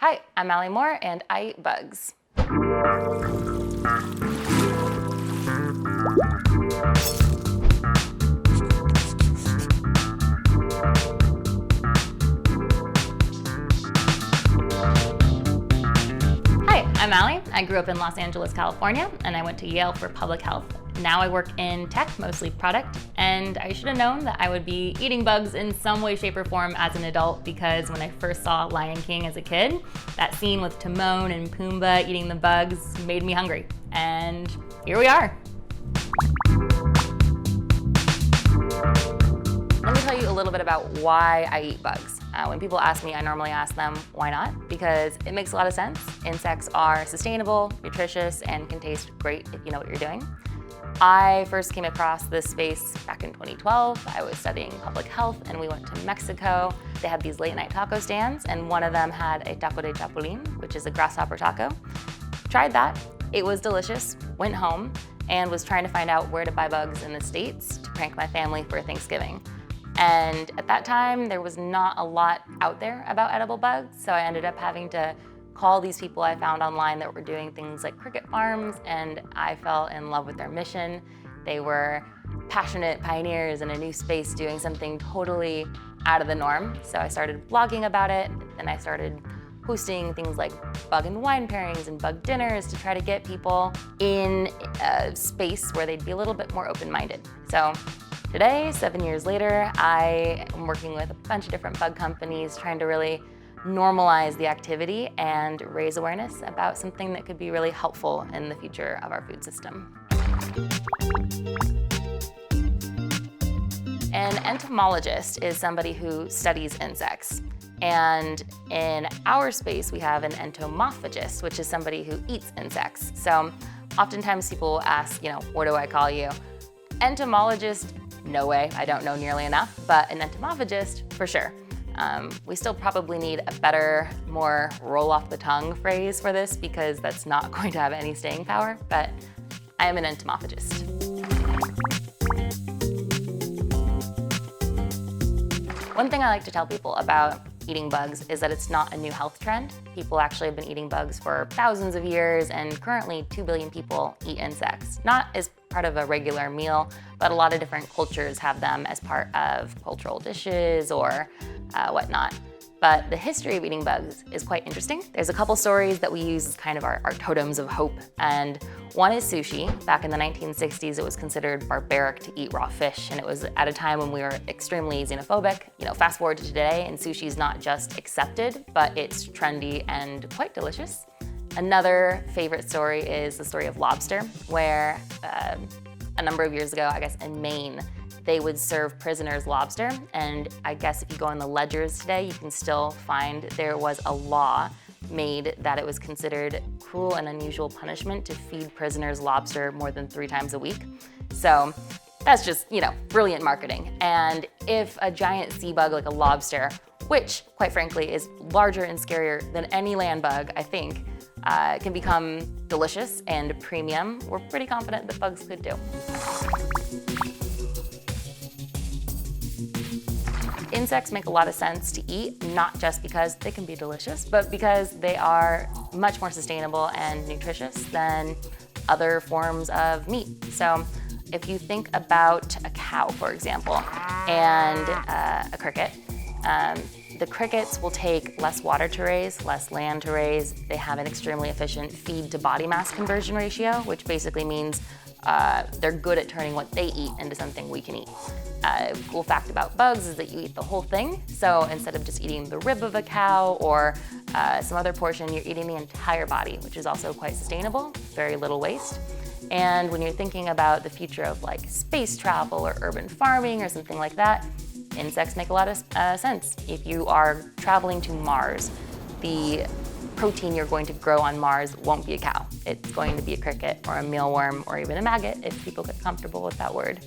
Hi, I'm Allie Moore, and I eat bugs. Hi, I'm Allie. I grew up in Los Angeles, California, and I went to Yale for public health. Now I work in tech, mostly product, and I should have known that I would be eating bugs in some way, shape, or form as an adult, because when I first saw Lion King as a kid, that scene with Timon and Pumbaa eating the bugs made me hungry. And here we are. Let me tell you a little bit about why I eat bugs. When people ask me, I normally ask them, why not? Because it makes a lot of sense. Insects are sustainable, nutritious, and can taste great if you know what you're doing. I first came across this space back in 2012. I was studying public health and we went to Mexico. They had these late night taco stands and one of them had a taco de chapulín, which is a grasshopper taco. Tried that, it was delicious, went home and was trying to find out where to buy bugs in the States to prank my family for Thanksgiving. And at that time, there was not a lot out there about edible bugs, so I ended up having to call these people I found online that were doing things like cricket farms, and I fell in love with their mission. They were passionate pioneers in a new space doing something totally out of the norm. So I started blogging about it, and I started hosting things like bug and wine pairings and bug dinners to try to get people in a space where they'd be a little bit more open-minded. So today, 7 years later, I am working with a bunch of different bug companies trying to really normalize the activity and raise awareness about something that could be really helpful in the future of our food system. An entomologist is somebody who studies insects. And in our space, we have an entomophagist, which is somebody who eats insects. So oftentimes people ask, what do I call you? Entomologist, no way, I don't know nearly enough, but an entomophagist, for sure. We still probably need a better, more roll-off-the-tongue phrase for this because that's not going to have any staying power, but I am an entomophagist. One thing I like to tell people about eating bugs is that it's not a new health trend. People actually have been eating bugs for thousands of years, and currently 2 billion people eat insects. Not as part of a regular meal, but a lot of different cultures have them as part of cultural dishes or whatnot. But the history of eating bugs is quite interesting. There's a couple stories that we use as kind of our totems of hope. And one is sushi. Back in the 1960s, it was considered barbaric to eat raw fish. And it was at a time when we were extremely xenophobic. Fast forward to today, and sushi is not just accepted, but it's trendy and quite delicious. Another favorite story is the story of lobster, where a number of years ago, I guess in Maine, they would serve prisoners lobster. And I guess if you go in the ledgers today, you can still find there was a law made that it was considered cruel and unusual punishment to feed prisoners lobster more than 3 times a week. So that's just, brilliant marketing. And if a giant sea bug like a lobster, which quite frankly is larger and scarier than any land bug, I think, can become delicious and premium, we're pretty confident that bugs could do. Insects make a lot of sense to eat, not just because they can be delicious, but because they are much more sustainable and nutritious than other forms of meat. So if you think about a cow, for example, and a cricket, the crickets will take less water to raise, less land to raise. They have an extremely efficient feed to body mass conversion ratio, which basically means they're good at turning what they eat into something we can eat. Cool fact about bugs is that you eat the whole thing. So instead of just eating the rib of a cow or some other portion, you're eating the entire body, which is also quite sustainable, very little waste. And when you're thinking about the future of like space travel or urban farming or something like that, insects make a lot of sense. If you are traveling to Mars, the protein you're going to grow on Mars won't be a cow. It's going to be a cricket or a mealworm or even a maggot if people get comfortable with that word.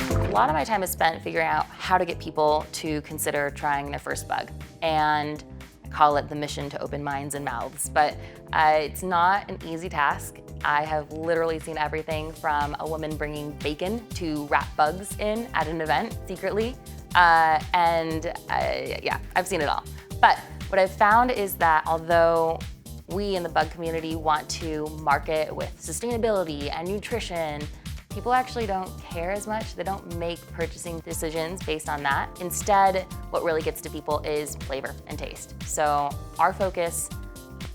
A lot of my time is spent figuring out how to get people to consider trying their first bug, and I call it the mission to open minds and mouths. But it's not an easy task. I have literally seen everything from a woman bringing bacon to wrap bugs in at an event secretly, Yeah, I've seen it all. But what I've found is that although we in the bug community want to market with sustainability and nutrition, people actually don't care as much. They don't make purchasing decisions based on that. Instead, what really gets to people is flavor and taste. So our focus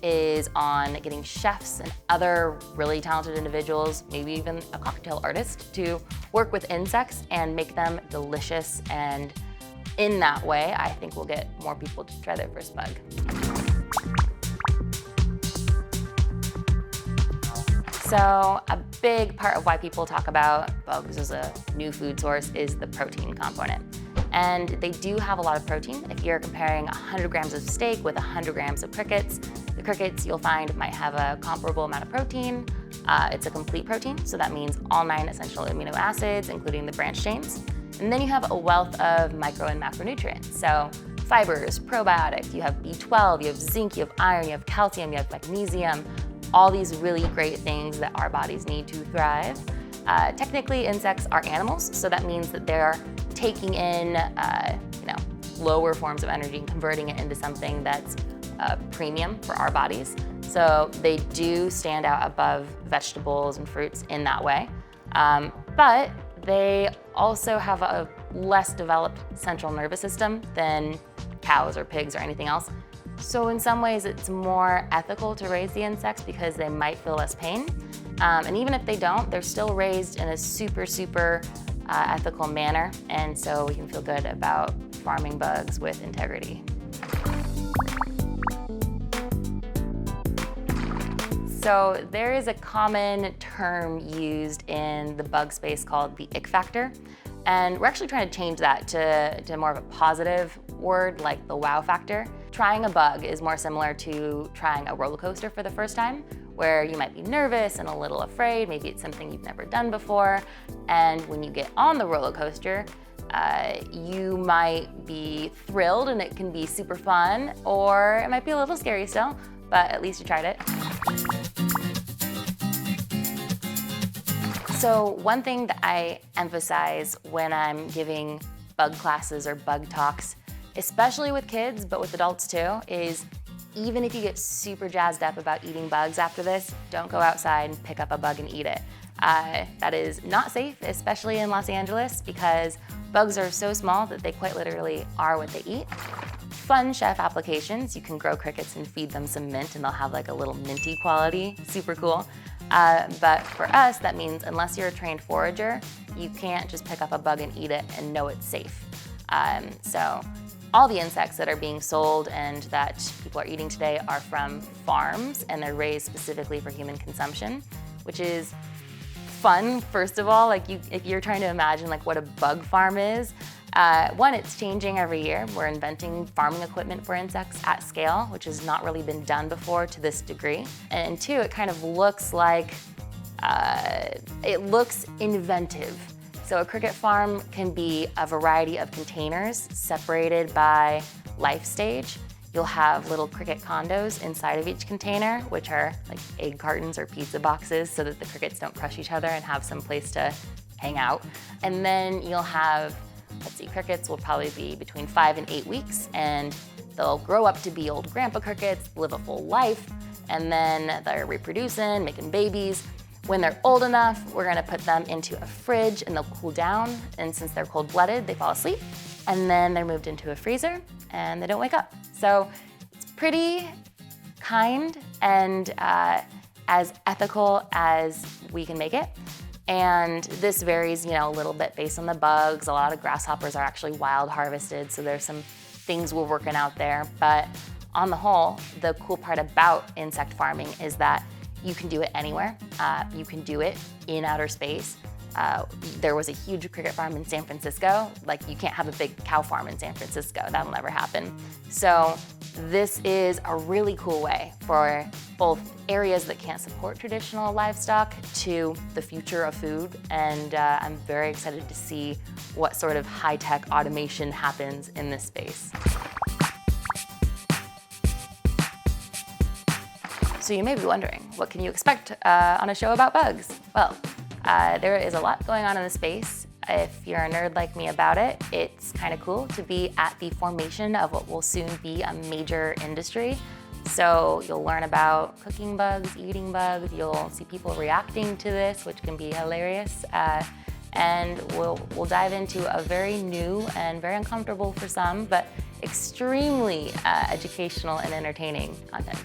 is on getting chefs and other really talented individuals, maybe even a cocktail artist, to work with insects and make them delicious. And in that way, I think we'll get more people to try their first bug. So a big part of why people talk about bugs as a new food source is the protein component. And they do have a lot of protein. If you're comparing 100 grams of steak with 100 grams of crickets, the crickets you'll find might have a comparable amount of protein. It's a complete protein, so that means all 9 essential amino acids, including the branched chains. And then you have a wealth of micro and macronutrients. So fibers, probiotics, you have B12, you have zinc, you have iron, you have calcium, you have magnesium, all these really great things that our bodies need to thrive. Technically, insects are animals, so that means that they're taking in lower forms of energy and converting it into something that's premium for our bodies. So they do stand out above vegetables and fruits in that way. But they also have a less developed central nervous system than cows or pigs or anything else. So in some ways, it's more ethical to raise the insects because they might feel less pain. And even if they don't, they're still raised in a super ethical manner. And so we can feel good about farming bugs with integrity. So there is a common term used in the bug space called the ick factor. And we're actually trying to change that to more of a positive word like the wow factor. Trying a bug is more similar to trying a roller coaster for the first time, where you might be nervous and a little afraid. Maybe it's something you've never done before. And when you get on the roller coaster, you might be thrilled and it can be super fun, or it might be a little scary still, but at least you tried it. So one thing that I emphasize when I'm giving bug classes or bug talks, especially with kids, but with adults too, is even if you get super jazzed up about eating bugs after this, don't go outside and pick up a bug and eat it. That is not safe, especially in Los Angeles, because bugs are so small that they quite literally are what they eat. Fun chef applications, you can grow crickets and feed them some mint and they'll have like a little minty quality, super cool. But for us, that means unless you're a trained forager, you can't just pick up a bug and eat it and know it's safe. So all the insects that are being sold and that people are eating today are from farms, and they're raised specifically for human consumption, which is fun, first of all. Like if you're trying to imagine like what a bug farm is, one, it's changing every year. We're inventing farming equipment for insects at scale, which has not really been done before to this degree. And two, it kind of looks like, it looks inventive. So a cricket farm can be a variety of containers separated by life stage. You'll have little cricket condos inside of each container, which are like egg cartons or pizza boxes so that the crickets don't crush each other and have some place to hang out. And then you'll have, crickets will probably be between 5 and 8 weeks, and they'll grow up to be old grandpa crickets, live a full life, and then they're reproducing, making babies. When they're old enough, we're gonna put them into a fridge and they'll cool down. And since they're cold-blooded, they fall asleep. And then they're moved into a freezer and they don't wake up. So it's pretty kind and as ethical as we can make it. And this varies, a little bit based on the bugs. A lot of grasshoppers are actually wild harvested, so there's some things we're working out there. But on the whole, the cool part about insect farming is that you can do it anywhere. You can do it in outer space. There was a huge cricket farm in San Francisco. Like, you can't have a big cow farm in San Francisco. That'll never happen. So this is a really cool way for both areas that can't support traditional livestock to the future of food. And I'm very excited to see what sort of high-tech automation happens in this space. So you may be wondering, what can you expect on a show about bugs? Well, there is a lot going on in the space. If you're a nerd like me about it, it's kind of cool to be at the formation of what will soon be a major industry. So you'll learn about cooking bugs, eating bugs, you'll see people reacting to this, which can be hilarious. And we'll dive into a very new and very uncomfortable for some, but extremely educational and entertaining content.